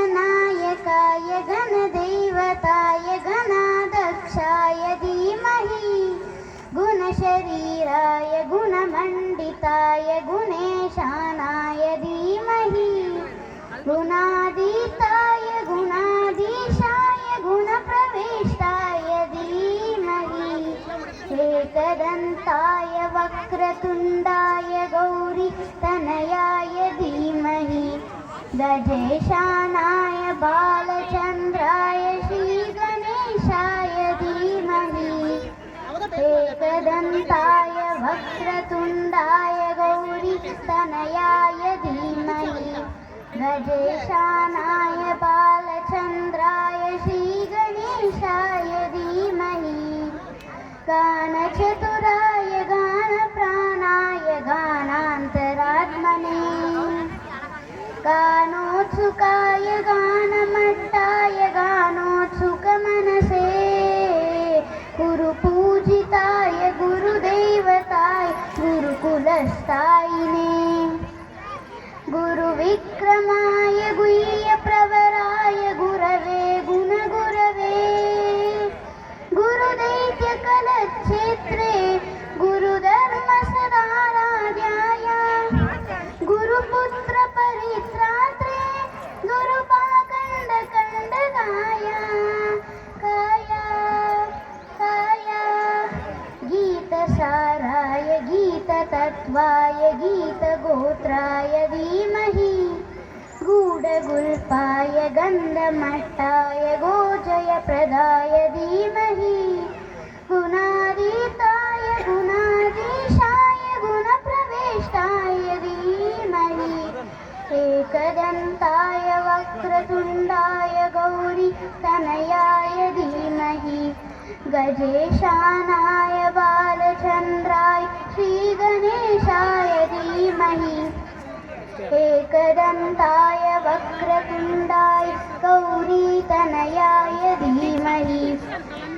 गणनायकाय गणदैवताय गणाध्यक्षाय धीमहि गुणशरीराय गुणमण्डिताय गुणेशानाय धीमहि गुणातीताय गुणाधीशाय गुणप्रविष्टाय धीमहि एकदन्ताय वक्रतुण्डाय गौरीतनयाय धीमहि गजेशानाय बालचन्द्राय श्रीगणेशाय धीमहि एकदन्ताय वक्रतुण्डाय गौरीतनयाय धीमहि गजेशानाय बालचन्द्राय श्रीगणेशाय धीमहि गानचतुराय गानप्राणाय गानान्तरात्मने गानोत्सुकाय गानमट्टाय गानोत्सुकमनसे गुरुपूजिताय गुरुदेवताय गुरुकुलस्थायिने गुरुविक्रमाय गुह्यप्रवराय गुरवे गुणगुरवे गुरुदैत्यकलक्षेत्रे गुरुधर्मसदाराध्याय गुरुपुत्रपरित्रात्रे गुरुपाखण्डकण्डकाय गीतसाराय गीततत्त्वाय गीतगोत्राय धीमहि गूढगुल्पाय गन्धमट्टाय गोजयप्रदाय धीमहि गुणातीताय गुणाधीशाय गुणप्रविष्टाय धीमहि एकदन्ताय वक्रतुण्डाय गौरीतनयाय धीमहि गजेशानाय बालचन्द्राय श्रीगणेशाय धीमहि एकदन्ताय वक्रतुण्डाय गौरीतनयाय धीमहि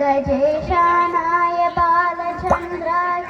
गजेशानाय बालचन्द्राय